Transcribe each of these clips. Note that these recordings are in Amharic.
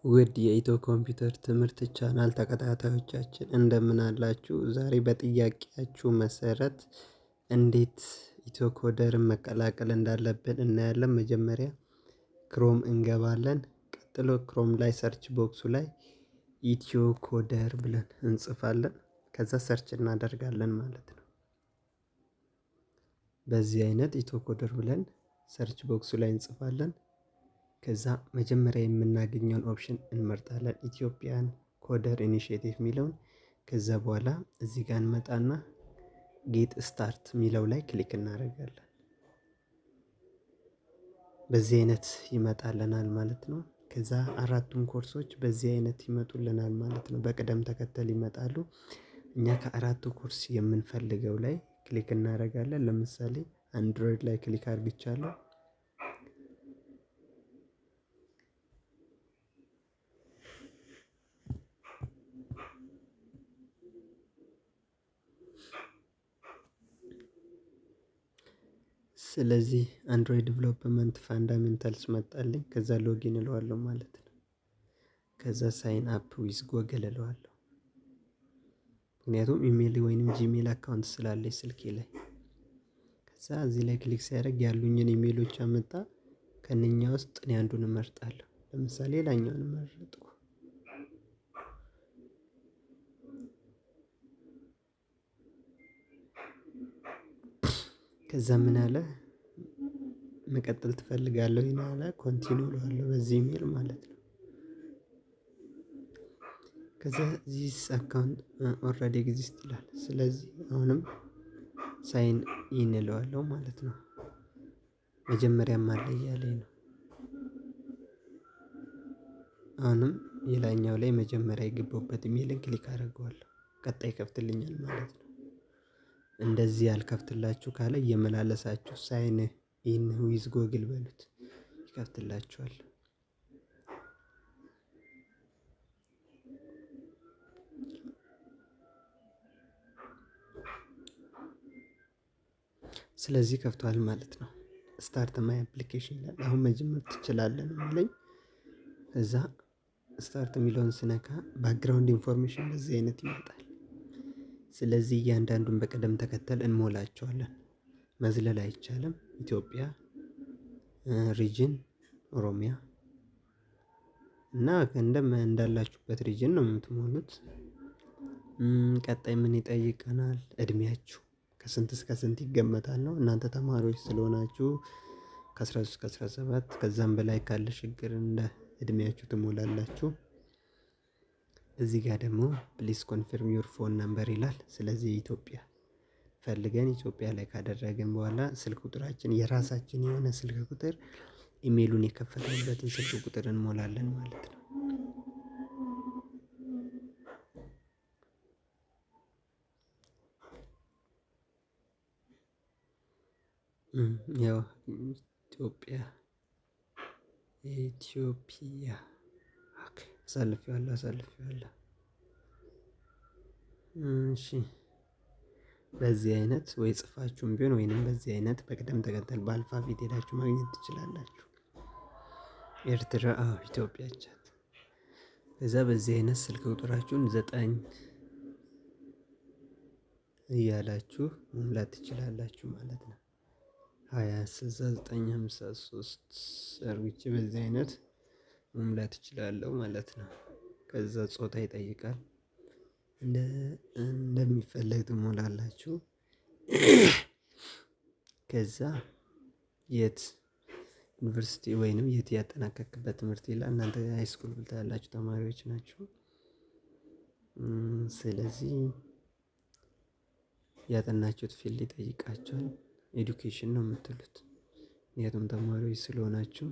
ውድ የኢትዮ ኮምፒውተር ትምህርት ቻናል ተከታታዮቻችን እንደምን አላችሁ? ዛሬ በጥያቄያችሁ መሰረት እንዴት ኢትዮ ኮደርን መቀላቀል እንዳለብን እናያለን። መጀመሪያ ክሮም እንገባለን። ቀጥሎ ክሮም ላይ ሰርች ቦክሱ ላይ ኢትዮ ኮደር ብለን እንጽፋለን። ከዛ ሰርች እናደርጋለን ማለት ነው። በዚህ አይነት ኢትዮ ኮደር ብለን ሰርች ቦክሱ ላይ እንጽፋለን። ከዛ መጀመሪያ የምናገኘውን ኦፕሽን እንመርጣለን፣ ኢትዮጵያን ኮደር ኢኒሼቲቭ የሚለውን። ከዛ በኋላ እዚህ ጋር እንመጣና ጌት ስታርት የሚለው ላይ ክሊክ እናደርጋለን። በዚህ አይነት ይመጣልናል ማለት ነው። ከዛ አራቱም ኮርሶች በዚህ አይነት ይመጡልናል ማለት ነው። በቅደም ተከተል ይመጣሉ። እኛ ከአራቱ ኮርስ የምንፈልገው ላይ ክሊክ እናደርጋለን። ለምሳሌ አንድሮይድ ላይ ክሊክ አድርግቻለሁ። ስለዚህ አንድሮይድ ዴቨሎፕመንት ፋንዳሜንታልስ መጣልኝ። ከዛ ሎጊን እለዋለሁ ማለት ነው። ከዛ ሳይን አፕ ዊዝ ጎግል እለዋለሁ። ምክንያቱም ኢሜል ወይንም ጂሜል አካውንት ስላለኝ ስልኬ ላይ። ከዛ እዚህ ላይ ክሊክ ሲያደርግ ያሉኝን ኢሜሎች አመጣ። ከእነኛ ውስጥ እኔ አንዱን እመርጣለሁ። ለምሳሌ ላኛውን መረጥኩ። ከዛ ምን አለ መቀጠል ትፈልጋለህ ወይ አለ። ኮንቲኒው እለዋለሁ በዚህ ኢሜል ማለት ነው። ከዛ ዚስ አካውንት ኦልሬዲ ኤግዚስት ይላል። ስለዚህ አሁንም ሳይን ኢን እለዋለሁ ማለት ነው። መጀመሪያም አለ እያለኝ ነው። አሁንም የላይኛው ላይ መጀመሪያ የገባሁበት ኢሜልን ክሊክ አደርገዋለሁ። ቀጣይ ይከፍትልኛል ማለት ነው። እንደዚህ ያልከፍትላችሁ ካለ እየመላለሳችሁ ሳይን ኢን ዊዝ ጎግል በሉት፣ ይከፍትላችኋል። ስለዚህ ከፍቷል ማለት ነው። ስታርት ማይ አፕሊኬሽን ይላል። አሁን መጀመር ትችላለህ ነው የሚለኝ። እዛ ስታርት የሚለውን ስነካ ባክግራውንድ ኢንፎርሜሽን በዚህ አይነት ይመጣል። ስለዚህ እያንዳንዱን በቅደም ተከተል እንሞላቸዋለን። መዝለል አይቻልም። ኢትዮጵያ፣ ሪጅን ኦሮሚያ እና እንዳላችሁበት ሪጅን ነው የምትሞሉት። ቀጣይ ምን ይጠይቀናል? እድሜያችሁ ከስንት እስከ ስንት ይገመታል ነው። እናንተ ተማሪዎች ስለሆናችሁ ከ13 እስከ 17 ከዛም በላይ ካለ ችግር እንደ እድሜያችሁ ትሞላላችሁ። እዚህ ጋር ደግሞ ፕሊስ ኮንፊርም ዩር ፎን ነምበር ይላል። ስለዚህ ኢትዮጵያ ፈልገን ኢትዮጵያ ላይ ካደረግን በኋላ ስልክ ቁጥራችን የራሳችን የሆነ ስልክ ቁጥር ኢሜሉን የከፈተበትን ስልክ ቁጥር እንሞላለን ማለት ነው። ያው ኢትዮጵያ አሳልፌዋለሁ። እሺ በዚህ አይነት ወይ ጽፋችሁም ቢሆን ወይንም በዚህ አይነት በቅደም ተከተል በአልፋቤት ሄዳችሁ ማግኘት ትችላላችሁ። ኤርትራ ኢትዮጵያ ቻት። ከዛ በዚህ አይነት ስልክ ቁጥራችሁን 9 እያላችሁ መሙላት ትችላላችሁ ማለት ነው። 206953 ሰርቼ በዚህ አይነት መሙላት እችላለሁ ማለት ነው። ከዛ ጾታ ይጠይቃል። እንደሚፈለግ ትሞላላችሁ። ከዛ የት ዩኒቨርሲቲ ወይንም የት ያጠናቀቅበት ትምህርት ይላል። እናንተ ሃይስኩል ያላችሁ ተማሪዎች ናችሁ። ስለዚህ ያጠናችሁት ፊልድ ይጠይቃችኋል። ኤዱኬሽን ነው የምትሉት ምክንያቱም ተማሪዎች ስለሆናችሁ።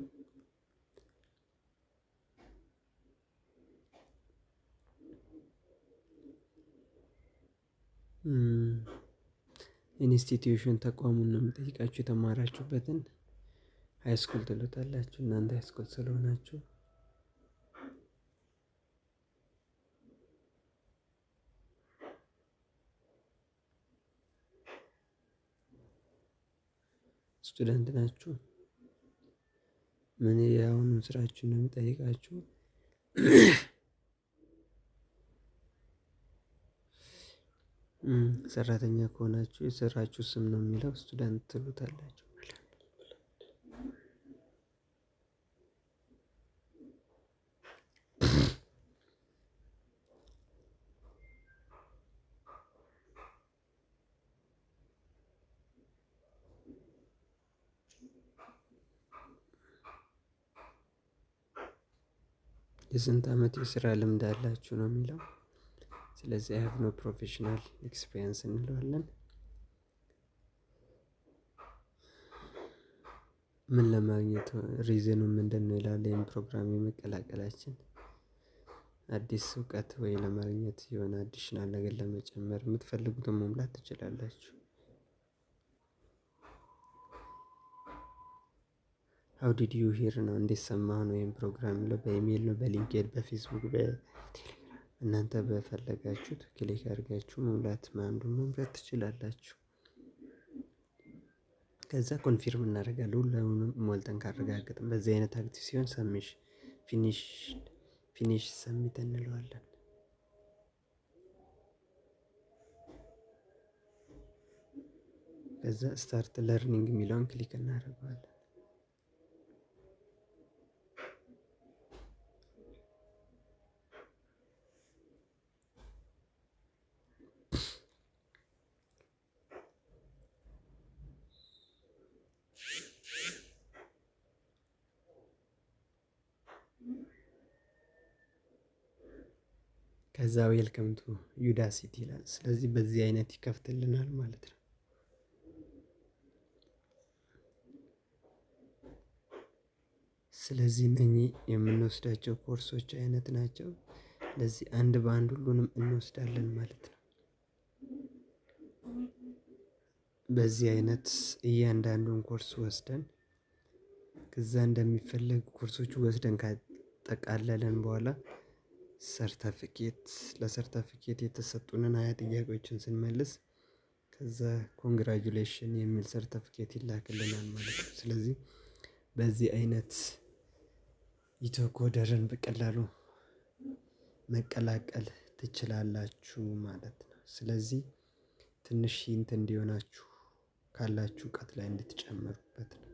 ኢንስቲትዩሽን ተቋሙን ነው የሚጠይቃችሁ። የተማራችሁበትን ሃይስኩል ትሉታላችሁ እናንተ ሃይስኩል ስለሆናችሁ። ስቱደንት ናችሁ። ምን ያሁኑ ስራችሁን ነው የሚጠይቃችሁ። ሰራተኛ ከሆናችሁ የስራችሁ ስም ነው የሚለው ስቱደንት ትሉታላችሁ። የስንት አመት የስራ ልምድ አላችሁ ነው የሚለው። ስለዚህ አይ ሃቭ ኖ ፕሮፌሽናል ኤክስፒሪየንስ እንለዋለን። ምን ለማግኘት ሪዝኑ ምንድነው ይላል። ይሄን ፕሮግራም የመቀላቀላችን አዲስ እውቀት ወይ ለማግኘት የሆነ አዲሽናል ነገር ለመጨመር የምትፈልጉትን መሙላት ትችላላችሁ። ሃው ዲድ ዩ ሂር ነው እንዴት ሰማህ ነው። ይሄን ፕሮግራም የሚለው በኢሜል ነው፣ በሊንክድኢን፣ በፌስቡክ፣ እናንተ በፈለጋችሁት ክሊክ አድርጋችሁ መሙላት አንዱን መምረጥ ትችላላችሁ። ከዛ ኮንፊርም እናደርጋለን። ሁሉንም ሞልተን ካረጋገጥን በዚህ አይነት አክቲቭ ሲሆን ፊኒሽ ሰሚት እንለዋለን። ከዛ ስታርት ለርኒንግ የሚለውን ክሊክ እናደርገዋለን። ከዛ ዌልከም ቱ ዩዳሲቲ ይላል። ስለዚህ በዚህ አይነት ይከፍትልናል ማለት ነው። ስለዚህ እነኚህ የምንወስዳቸው ኮርሶች አይነት ናቸው። ለዚህ አንድ በአንድ ሁሉንም እንወስዳለን ማለት ነው። በዚህ አይነት እያንዳንዱን ኮርስ ወስደን ከዛ እንደሚፈለግ ኮርሶቹ ወስደን ካጠቃለለን በኋላ ለሰርተፊኬት የተሰጡንን 20 ጥያቄዎችን ስንመልስ ከዛ ኮንግራጁሌሽን የሚል ሰርተፊኬት ይላክልናል ማለት ነው። ስለዚህ በዚህ አይነት ኢትዮኮደርን በቀላሉ መቀላቀል ትችላላችሁ ማለት ነው። ስለዚህ ትንሽ ሂንት እንዲሆናችሁ ካላችሁ እውቀት ላይ እንድትጨምሩበት ነው።